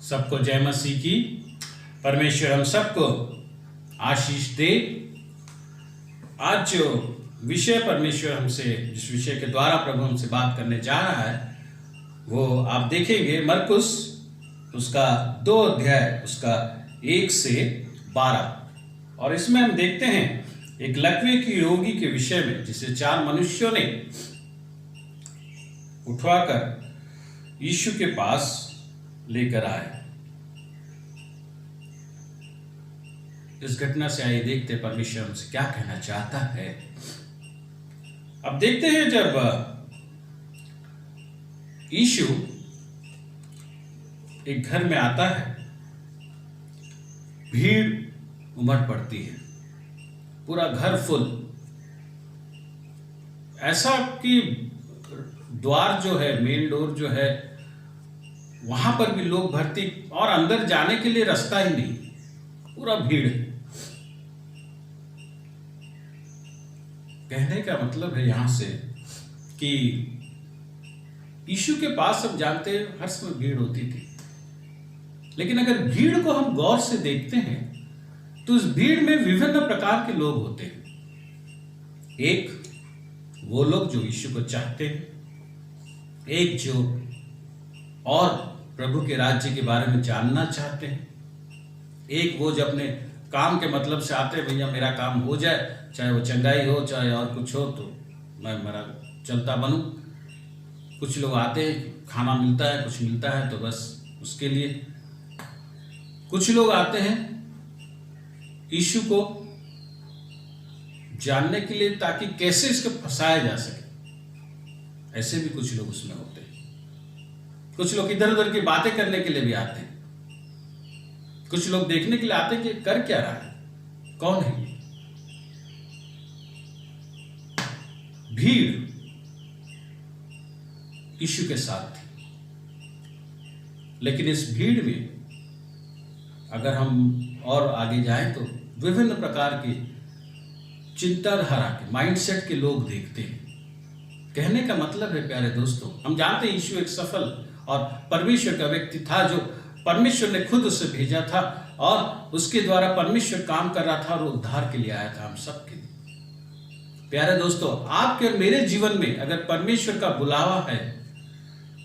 सबको जय मसीह की। परमेश्वर हम सबको आशीष दे। आज जो विषय परमेश्वर हमसे, जिस विषय के द्वारा प्रभु हमसे बात करने जा रहा है, वो आप देखेंगे मरकुस उसका 2 अध्याय उसका 1 से 12। और इसमें हम देखते हैं एक लकवे की रोगी के विषय में, जिसे 4 मनुष्यों ने उठवाकर यीशु के पास लेकर आए। इस घटना से आइए देखते परमेश्वर हमसे क्या कहना चाहता है। अब देखते हैं जब यीशु एक घर में आता है, भीड़ उमड़ पड़ती है, पूरा घर फुल, ऐसा कि द्वार जो है, मेन डोर जो है, वहां पर भी लोग भर्ती, और अंदर जाने के लिए रास्ता ही नहीं, पूरा भीड़ है। कहने का मतलब है यहां से कि यीशु के पास हम जानते हैं हर समय भीड़ होती थी, लेकिन अगर भीड़ को हम गौर से देखते हैं तो उस भीड़ में विभिन्न प्रकार के लोग होते हैं। एक वो लोग जो यीशु को चाहते हैं, एक जो और प्रभु के राज्य के बारे में जानना चाहते हैं, एक वो जो अपने काम के मतलब से आते हैं, भैया मेरा काम हो जाए, चाहे वो चंगाई हो चाहे और कुछ हो, तो मैं मेरा चलता बनूं। कुछ लोग आते हैं, खाना मिलता है, कुछ मिलता है तो बस उसके लिए। कुछ लोग आते हैं यीशु को जानने के लिए ताकि कैसे इसको फंसाया जा सके, ऐसे भी कुछ लोग उसमें होते हैं। कुछ लोग इधर उधर की बातें करने के लिए भी आते हैं। कुछ लोग देखने के लिए आते हैं कि कर क्या रहा है, कौन है ये। भीड़ यीशु के साथ थी, लेकिन इस भीड़ में अगर हम और आगे जाएं तो विभिन्न प्रकार के चिंताधारा के, माइंडसेट के लोग देखते हैं। कहने का मतलब है प्यारे दोस्तों, हम जानते हैं यीशु एक सफल और परमेश्वर का व्यक्ति था, जो परमेश्वर ने खुद उसे भेजा था और उसके द्वारा परमेश्वर काम कर रहा था और उद्धार के लिए आया था हम सबके लिए। प्यारे दोस्तों, आपके और मेरे जीवन में अगर परमेश्वर का बुलावा है,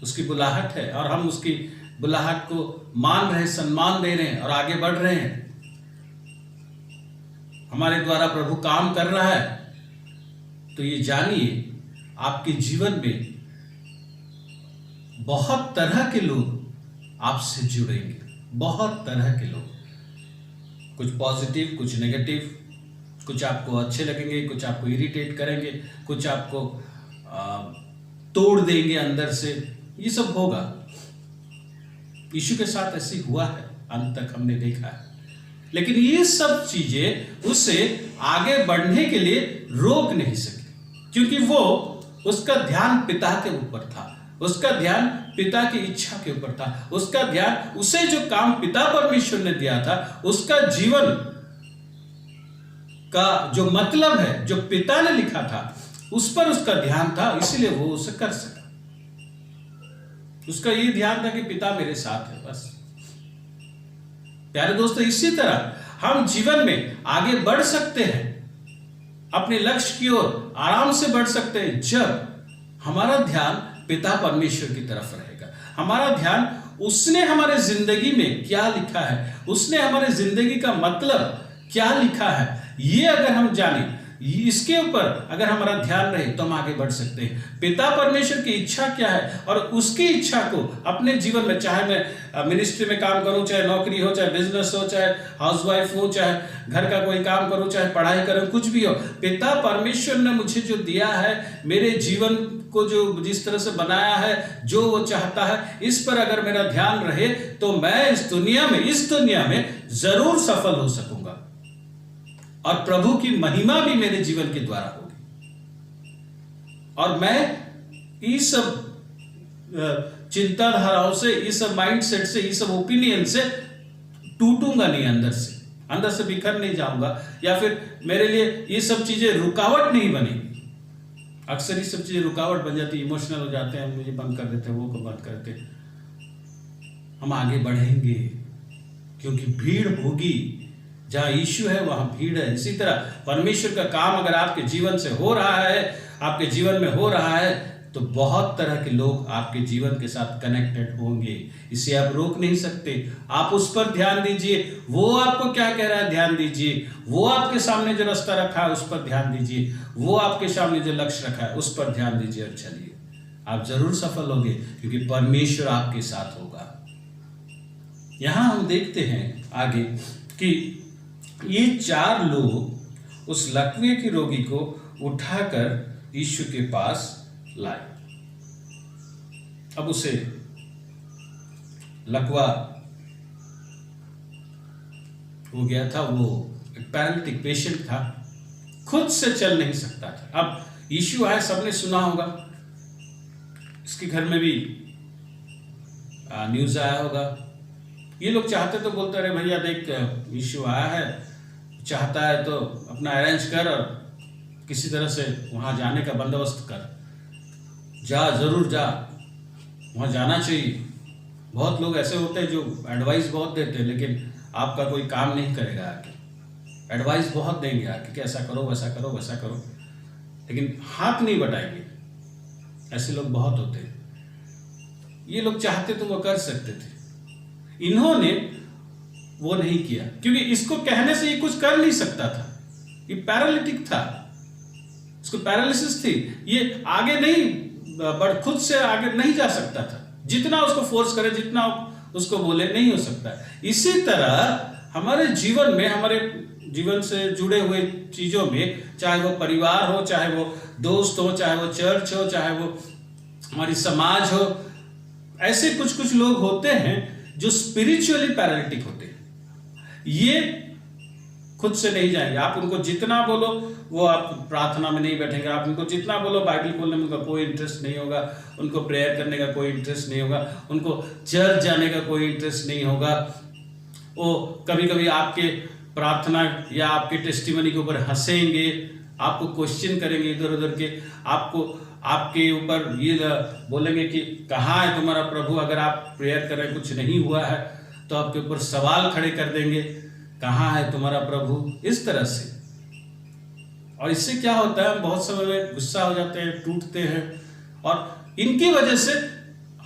उसकी बुलाहट है, और हम उसकी बुलाहट को मान रहे हैं, सम्मान दे रहे हैं और आगे बढ़ रहे हैं, हमारे द्वारा प्रभु काम कर रहा है, तो ये जानिए आपके जीवन में बहुत तरह के लोग आपसे जुड़ेंगे, बहुत तरह के लोग, कुछ पॉजिटिव, कुछ नेगेटिव, कुछ आपको अच्छे लगेंगे, कुछ आपको इरिटेट करेंगे, कुछ आपको तोड़ देंगे अंदर से, ये सब होगा। यीशु के साथ ऐसे हुआ है, अंत तक हमने देखा है। लेकिन ये सब चीजें उसे आगे बढ़ने के लिए रोक नहीं सकी, क्योंकि वो, उसका ध्यान पिता के ऊपर था, उसका ध्यान पिता की इच्छा के ऊपर था, उसका ध्यान, उसे जो काम पिता परमेश्वर ने दिया था, उसका जीवन का जो मतलब है, जो पिता ने लिखा था, उस पर उसका ध्यान था, इसलिए वो उसे कर सका। उसका ये ध्यान था कि पिता मेरे साथ है, बस। प्यारे दोस्तों, इसी तरह हम जीवन में आगे बढ़ सकते हैं, अपने लक्ष्य की ओर आराम से बढ़ सकते हैं, जब हमारा ध्यान पिता परमेश्वर की तरफ रहेगा। हमारा ध्यान, उसने हमारे जिंदगी में क्या लिखा है, उसने हमारे जिंदगी का मतलब क्या लिखा है, ये अगर हम जाने, इसके ऊपर अगर हमारा ध्यान रहे, तो हम आगे बढ़ सकते हैं। पिता परमेश्वर की इच्छा क्या है, और उसकी इच्छा को अपने जीवन में, चाहे मैं मिनिस्ट्री में काम करूं, चाहे नौकरी हो, चाहे बिजनेस हो, चाहे हाउसवाइफ हो, चाहे घर का कोई काम करूं, चाहे पढ़ाई करूं, कुछ भी हो, पिता परमेश्वर ने मुझे जो दिया है, मेरे जीवन को जो जिस तरह से बनाया है, जो वो चाहता है, इस पर अगर मेरा ध्यान रहे, तो मैं इस दुनिया में जरूर सफल हो सकूंगा, और प्रभु की महिमा भी मेरे जीवन के द्वारा होगी, और मैं इस सब चिंताधाराओं से, इस सब माइंडसेट से, इस सब ओपिनियन से टूटूंगा नहीं, अंदर से बिखर नहीं जाऊंगा, या फिर मेरे लिए ये सब चीजें रुकावट नहीं बनेगी। अक्सर ये सब चीजें रुकावट बन जाती है, इमोशनल हो जाते हैं, मुझे बंद कर देते हैं, वो को बंद करते हैं। हम आगे बढ़ेंगे, क्योंकि भीड़ होगी। जहां यीशु है वहां भीड़ है। इसी तरह परमेश्वर का काम अगर आपके जीवन से हो रहा है, आपके जीवन में हो रहा है, तो बहुत तरह के लोग आपके जीवन के साथ कनेक्टेड होंगे। इसे आप रोक नहीं सकते। आप उस पर ध्यान दीजिए, वो आपको क्या कह रहा है ध्यान दीजिए, वो आपके सामने जो रास्ता रखा है उस पर ध्यान दीजिए, वो आपके सामने जो लक्ष्य रखा है उस पर ध्यान दीजिए और चलिए। आप जरूर सफल होंगे, क्योंकि परमेश्वर आपके साथ होगा। यहां हम देखते हैं आगे कि ये 4 लोग उस लकवे के रोगी को उठाकर यीशु के पास लाए। अब उसे लकवा हो गया था, वो एक पैरालिटिक पेशेंट था, खुद से चल नहीं सकता था। अब यीशु आए, सबने सुना होगा, इसके घर में भी न्यूज आया होगा। ये लोग चाहते तो बोलते रहे, भैया देख यीशु आया है, चाहता है तो अपना अरेंज कर और किसी तरह से वहां जाने का बंदोबस्त कर, जा, जरूर जा, वहां जाना चाहिए। बहुत लोग ऐसे होते हैं जो एडवाइस बहुत देते हैं, लेकिन आपका कोई काम नहीं करेगा आके। एडवाइस बहुत देंगे आके कि ऐसा करो, वैसा करो, वैसा करो, लेकिन हाथ नहीं बटाएंगे। ऐसे लोग बहुत होते हैं। ये लोग चाहते तो वो कर सकते थे, इन्होंने वो नहीं किया, क्योंकि इसको कहने से ये कुछ कर नहीं सकता था। ये पैरालिटिक था, इसको पैरालिसिस थी, ये आगे नहीं खुद से आगे नहीं जा सकता था। जितना उसको फोर्स करे, जितना उसको बोले, नहीं हो सकता। इसी तरह हमारे जीवन में, हमारे जीवन से जुड़े हुए चीजों में, चाहे वो परिवार हो, चाहे वो दोस्त हो, चाहे वो चर्च हो, चाहे वो हमारी समाज हो, ऐसे कुछ कुछ लोग होते हैं जो स्पिरिचुअली पैरालिटिक होते हैं। ये खुद से नहीं जाएंगे। आप उनको जितना बोलो वो आप प्रार्थना में नहीं बैठेंगे। आप उनको जितना बोलो बाइबल खोलने में उनका कोई इंटरेस्ट नहीं होगा, उनको प्रेयर करने का कोई इंटरेस्ट नहीं होगा, उनको चर्च जाने का कोई इंटरेस्ट नहीं होगा। वो कभी कभी आपके प्रार्थना या आपके टेस्टिमनी के ऊपर हंसेंगे, आपको क्वेश्चन करेंगे इधर उधर के, आपके ऊपर ये बोलेंगे कि कहाँ है तुम्हारा प्रभु। अगर आप प्रेयर कर रहे कुछ नहीं हुआ है तो आपके ऊपर सवाल खड़े कर देंगे, कहाँ है तुम्हारा प्रभु, इस तरह से। और इससे क्या होता है, हम बहुत समय में गुस्सा हो जाते हैं, टूटते हैं, और इनकी वजह से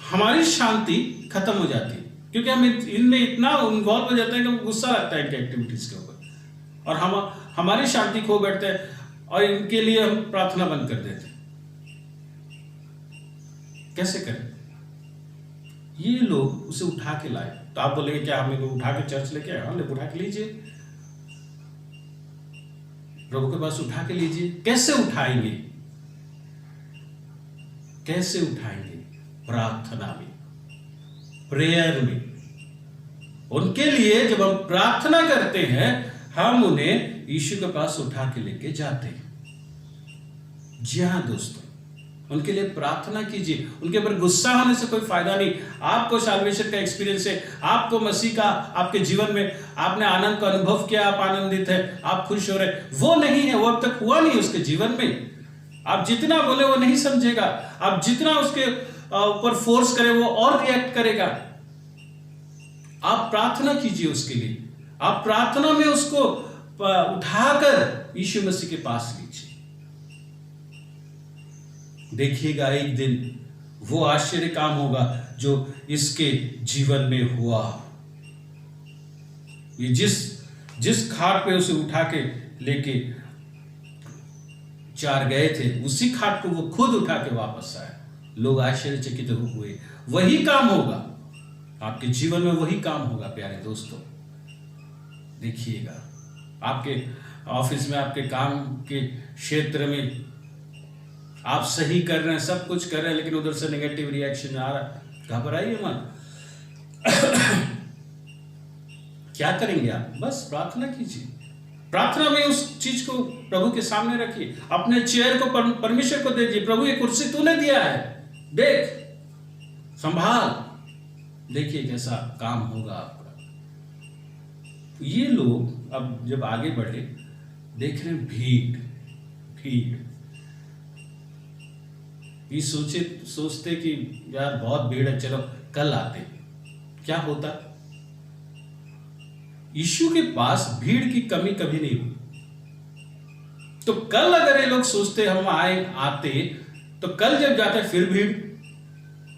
हमारी शांति खत्म हो जाती है, क्योंकि हम इनमें इतना इन्वॉल्व हो जाते हैं कि हमको गुस्सा लगता है इनके एक्टिविटीज के ऊपर, और हम हमारी शांति खो बैठते हैं, और इनके लिए हम प्रार्थना बंद कर देते हैं। कैसे करें? ये लोग उसे उठा के लाए। तो आप बोलेंगे क्या हमें उठा के चर्च लेके आए? हाँ, उठा के लीजिए, प्रभु के पास उठा के लीजिए। कैसे उठाएंगे? कैसे उठाएंगे? प्रार्थना में, प्रेयर में। उनके लिए जब हम प्रार्थना करते हैं, हम उन्हें यीशु के पास उठा के लेके जाते हैं। जी हाँ दोस्तों, उनके लिए प्रार्थना कीजिए। उनके ऊपर गुस्सा होने से कोई फायदा नहीं। आपको साल्वेशन का एक्सपीरियंस है, आपको मसीह का आपके जीवन में आपने आनंद का अनुभव किया, आप आनंदित है, आप खुश हो रहे, वो नहीं है, वो अब तक हुआ नहीं उसके जीवन में। आप जितना बोले वो नहीं समझेगा, आप जितना उसके ऊपर फोर्स करें वो और रिएक्ट करेगा। आप प्रार्थना कीजिए उसके लिए, आप प्रार्थना में उसको उठाकर यीशु मसीह के पास लीजिए। देखिएगा एक दिन वो आश्चर्य काम होगा जो इसके जीवन में हुआ। ये जिस खाट पे उसे उठा के लेके 4 गए थे, उसी खाट को वो खुद उठा के वापस आया। लोग आश्चर्यचकित हुए। वही काम होगा आपके जीवन में, वही काम होगा प्यारे दोस्तों। देखिएगा आपके ऑफिस में, आपके काम के क्षेत्र में आप सही कर रहे हैं, सब कुछ कर रहे हैं, लेकिन उधर से नेगेटिव रिएक्शन आ रहा है, घबराइए मत। क्या करेंगे आप? बस प्रार्थना कीजिए। प्रार्थना में उस चीज को प्रभु के सामने रखिए, अपने चेयर को परमेश्वर को दे दीजिए। प्रभु ये कुर्सी तूने दिया है, देख, संभाल, देखिए कैसा काम होगा आपका। ये लोग अब जब आगे बढ़े, देख रहे भीड़। ये सोचते कि यार बहुत भीड़ है, चलो कल आते। क्या होता? यीशु के पास भीड़ की कमी कभी नहीं हुई। तो कल अगर ये लोग सोचते हम आते, तो कल जब जाते फिर भीड़,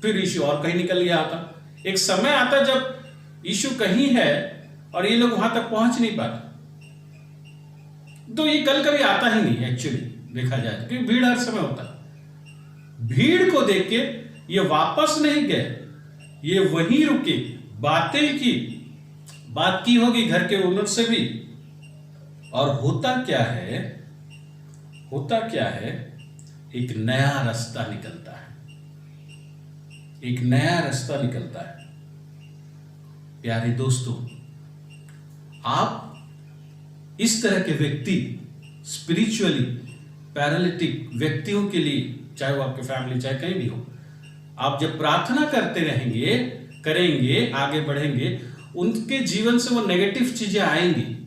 फिर यीशु और कहीं निकल गया आता। एक समय आता जब यीशु कहीं है और ये लोग वहां तक पहुंच नहीं पाते। तो ये कल कभी आता ही नहीं एक्चुअली देखा जाए, क्योंकि भीड़ हर समय होता है। भीड़ को देख के ये वापस नहीं गए, ये वहीं रुके, बातें की, बात की होगी घर के ओनर से भी। और होता क्या है, एक नया रास्ता निकलता है, एक नया रास्ता निकलता है। प्यारे दोस्तों, आप इस तरह के व्यक्ति, स्पिरिचुअली पैरालिटिक व्यक्तियों के लिए, चाहे वो आपके फैमिली चाहे कहीं भी हो, आप जब प्रार्थना करते रहेंगे, करेंगे, आगे बढ़ेंगे, उनके जीवन से वो नेगेटिव चीजें आएंगी।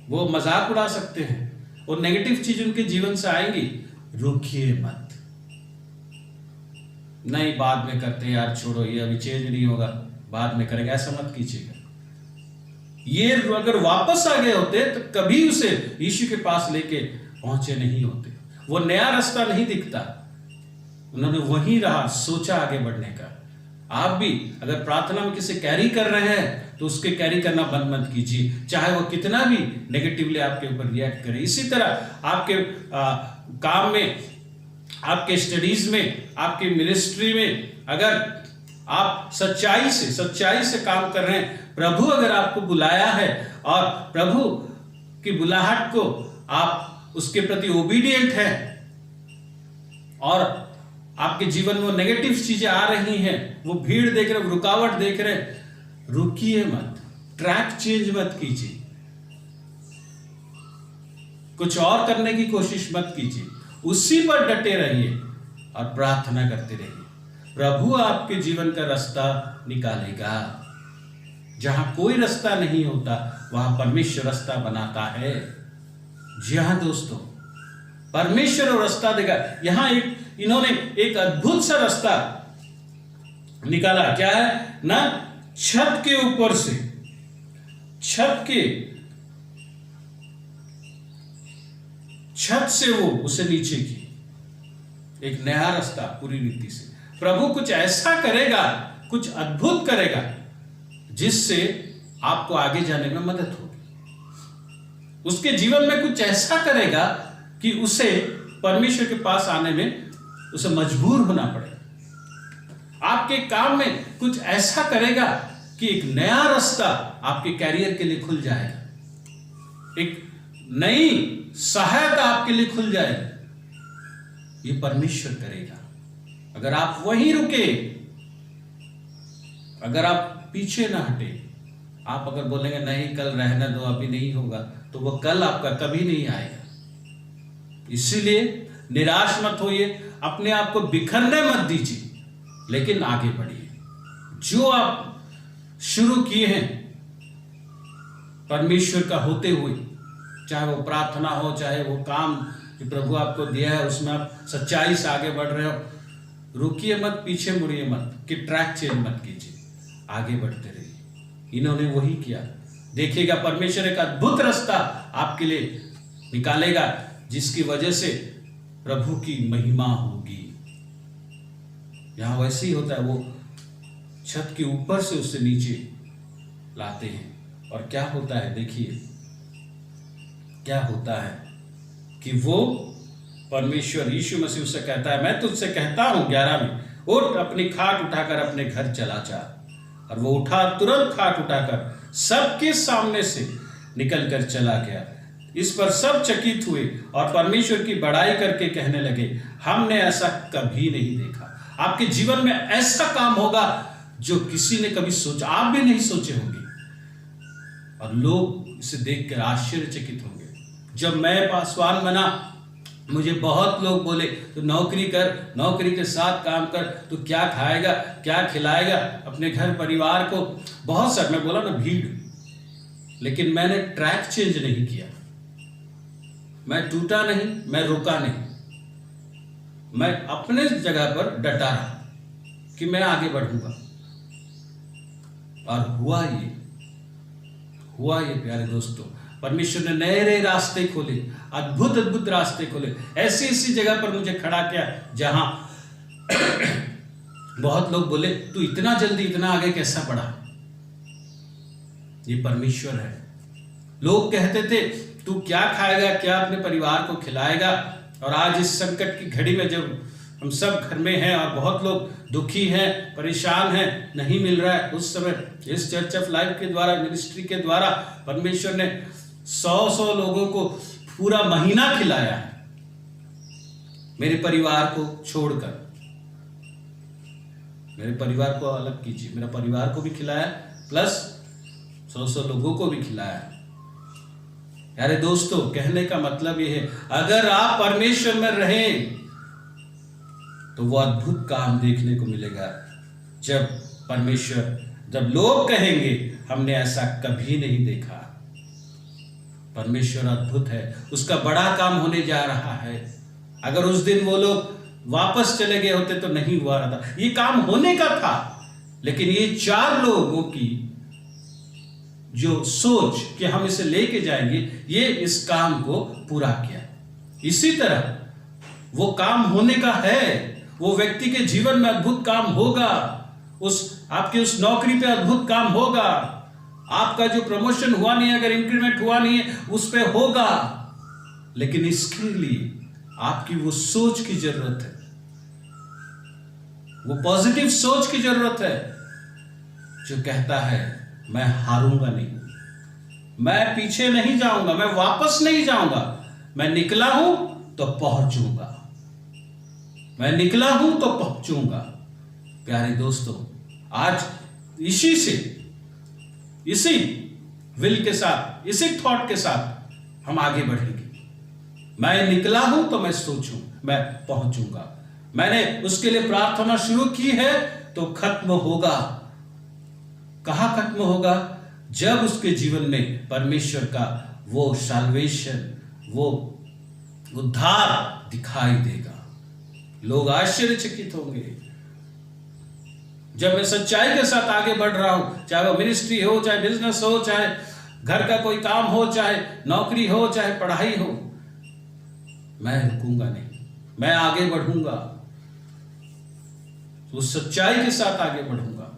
वो मजाक उड़ा सकते हैं, और नेगेटिव चीज उनके जीवन से आएंगी। रुकिए मत, नहीं बाद में करते यार, छोड़ो, ये अभी चेंज नहीं होगा, बाद में करेंगे, ऐसा मत कीजिएगा। ये अगर वापस आ गए होते तो कभी उसे यीशु के पास लेके पहुंचे नहीं होते। वो नया रास्ता नहीं दिखता, उन्होंने वहीं रहा, सोचा आगे बढ़ने का। आप भी अगर प्रार्थना में किसी कैरी कर रहे हैं तो उसके कैरी करना बंद मत कीजिए, चाहे वो कितना भी नेगेटिवली आपके ऊपर रिएक्ट करे। इसी तरह आपके काम में, आपके स्टडीज में, आपके मिनिस्ट्री में, अगर आप सच्चाई से काम कर रहे हैं, प्रभु अगर आपको बुलाया है और प्रभु की बुलाहट को आप उसके प्रति ओबीडिएंट हैं, और आपके जीवन में नेगेटिव चीजें आ रही हैं, वो भीड़ देख रहे, रुकावट देख रहे, रुकिए मत, ट्रैक चेंज मत कीजिए, कुछ और करने की कोशिश मत कीजिए, उसी पर डटे रहिए और प्रार्थना करते रहिए। प्रभु आपके जीवन का रास्ता निकालेगा। जहां कोई रास्ता नहीं होता वहां परमेश्वर रास्ता बनाता है। जी हां दोस्तों, परमेश्वर और रास्ता देगा। यहां इन्होंने एक अद्भुत सा रास्ता निकाला। क्या है ना, छत के ऊपर से, छत से वो उसे नीचे की, एक नया रास्ता पूरी रीति से। प्रभु कुछ ऐसा करेगा, कुछ अद्भुत करेगा, जिससे आपको आगे जाने में मदद होगी। उसके जीवन में कुछ ऐसा करेगा कि उसे परमेश्वर के पास आने में उसे मजबूर होना पड़ेगा। आपके काम में कुछ ऐसा करेगा कि एक नया रास्ता आपके कैरियर के लिए खुल जाएगा, एक नई सहायता आपके लिए खुल जाएगी। ये परमेश्वर करेगा अगर आप वहीं रुके, अगर आप पीछे ना हटे। आप अगर बोलेंगे नहीं कल रहने दो, अभी नहीं होगा, तो वो कल आपका कभी नहीं आएगा। इसीलिए निराश मत होइए, अपने आप को बिखरने मत दीजिए, लेकिन आगे बढ़िए। जो आप शुरू किए हैं परमेश्वर का होते हुए, चाहे वो प्रार्थना हो, चाहे वो काम कि प्रभु आपको दिया है उसमें आप सच्चाई से आगे बढ़ रहे हो, रुकिए मत, पीछे मुड़िए मत, कि ट्रैक चेंज मत कीजिए, आगे बढ़ते रहिए। इन्होंने वही किया। देखिएगा परमेश्वर एक अद्भुत रास्ता आपके लिए निकालेगा, जिसकी वजह से प्रभु की महिमा होगी। यहां वैसे ही होता है, वो छत के ऊपर से उससे नीचे लाते हैं। और क्या होता है, देखिए क्या होता है कि वो परमेश्वर यीशु मसीह उससे कहता है, मैं तुझसे कहता हूं 11 में, उठ अपनी खाट उठाकर अपने घर चला जा। और वो उठा, तुरंत खाट उठाकर सबके सामने से निकल कर चला गया। इस पर सब चकित हुए और परमेश्वर की बड़ाई करके कहने लगे, हमने ऐसा कभी नहीं देखा। आपके जीवन में ऐसा काम होगा जो किसी ने कभी सोचा, आप भी नहीं सोचे होंगे, और लोग इसे देखकर आश्चर्यचकित होंगे। जब मैं पासवान बना, मुझे बहुत लोग बोले तो नौकरी कर, नौकरी के साथ काम कर, तो क्या खाएगा, क्या खिलाएगा अपने घर परिवार को। बहुत सारे, मैं बोला ना, भीड़। लेकिन मैंने ट्रैक चेंज नहीं किया, मैं टूटा नहीं, मैं रुका नहीं, मैं अपने जगह पर डटा रहा। कि मैं आगे बढ़ूंगा। और हुआ ये प्यारे दोस्तों, परमेश्वर ने नए नए रास्ते खोले, अद्भुत अद्भुत रास्ते खोले, ऐसी ऐसी जगह पर मुझे खड़ा किया जहां बहुत लोग बोले तू इतना जल्दी इतना आगे कैसा बढ़ा। ये परमेश्वर है। लोग कहते थे तू क्या खाएगा, क्या अपने परिवार को खिलाएगा। और आज इस संकट की घड़ी में जब हम सब घर में हैं और बहुत लोग दुखी हैं, परेशान हैं, नहीं मिल रहा है, उस समय इस चर्च ऑफ लाइफ के द्वारा, मिनिस्ट्री के द्वारा परमेश्वर ने 100 लोगों को पूरा महीना खिलाया है, मेरे परिवार को छोड़कर। मेरे परिवार को अलग कीजिए, मेरा परिवार को भी खिलाया प्लस 100 लोगों को भी खिलाया। यारे दोस्तों, कहने का मतलब यह है, अगर आप परमेश्वर में रहें तो वो अद्भुत काम देखने को मिलेगा। जब लोग कहेंगे हमने ऐसा कभी नहीं देखा। परमेश्वर अद्भुत है, उसका बड़ा काम होने जा रहा है। अगर उस दिन वो लोग वापस चले गए होते तो नहीं हुआ रहा था, ये काम होने का था। लेकिन ये 4 लोगों की जो सोच कि हम इसे लेके जाएंगे, ये इस काम को पूरा किया। इसी तरह वो काम होने का है, वो व्यक्ति के जीवन में अद्भुत काम होगा, आपकी उस नौकरी पे अद्भुत काम होगा, आपका जो प्रमोशन हुआ नहीं है, अगर इंक्रीमेंट हुआ नहीं है, उस पे होगा। लेकिन इसके लिए आपकी वो सोच की जरूरत है, वो पॉजिटिव सोच की जरूरत है जो कहता है मैं हारूंगा नहीं, मैं पीछे नहीं जाऊंगा, मैं वापस नहीं जाऊंगा, मैं निकला हूं तो पहुंचूंगा, मैं निकला हूं तो पहुंचूंगा। प्यारे दोस्तों, आज इसी विल के साथ, इसी थॉट के साथ हम आगे बढ़ेंगे। मैं निकला हूं तो मैं सोचूं, मैं पहुंचूंगा। मैंने उसके लिए प्रार्थना शुरू की है तो खत्म होगा। कहां खत्म होगा? जब उसके जीवन में परमेश्वर का वो साल्वेशन, वो उद्धार दिखाई देगा। लोग आश्चर्यचकित होंगे। जब मैं सच्चाई के साथ आगे बढ़ रहा हूं, चाहे वो मिनिस्ट्री हो, चाहे बिजनेस हो, चाहे घर का कोई काम हो, चाहे नौकरी हो, चाहे पढ़ाई हो, मैं रुकूंगा नहीं, मैं आगे बढ़ूंगा, उस सच्चाई के साथ आगे बढ़ूंगा।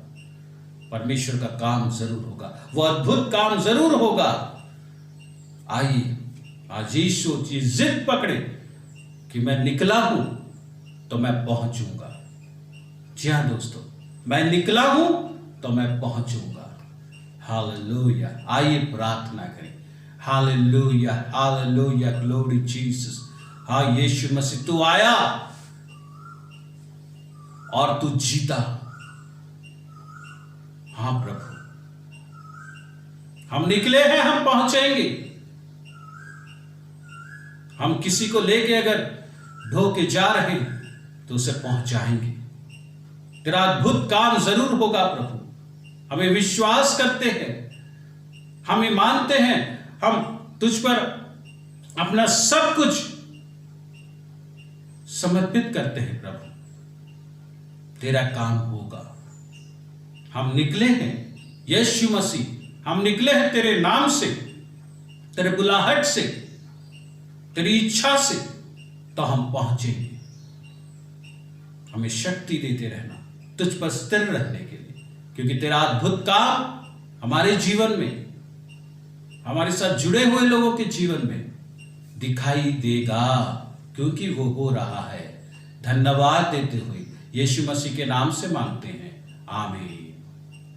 परमेश्वर का काम जरूर होगा, वो अद्भुत काम जरूर होगा। आइए आज यीशु की जिद पकड़े कि मैं निकला हूं तो मैं पहुंचूंगा। जी हां दोस्तों, मैं निकला हूं तो मैं पहुंचूंगा। हालेलुया। आइए प्रार्थना करें। Hallelujah, hallelujah, glory Jesus. हाँ यीशु मसीह, तू आया और तू जीता। हाँ प्रभु, हम निकले हैं, हम पहुंचेंगे। हम किसी को लेके अगर ढो के जा रहे हैं तो उसे पहुंचाएंगे। तेरा अद्भुत काम जरूर होगा प्रभु। हमें विश्वास करते हैं, हमें मानते हैं, हम तुझ पर अपना सब कुछ समर्पित करते हैं प्रभु। तेरा काम होगा। हम निकले हैं यीशु मसीह, हम निकले हैं तेरे नाम से, तेरे बुलाहट से, तेरी इच्छा से, तो हम पहुंचेंगे। हमें शक्ति देते रहना तुझ पर स्थिर रहने के लिए, क्योंकि तेरा अद्भुत काम हमारे जीवन में, हमारे साथ जुड़े हुए लोगों के जीवन में दिखाई देगा, क्योंकि वो हो रहा है। धन्यवाद देते हुए यीशु मसीह के नाम से मांगते हैं, आमीन।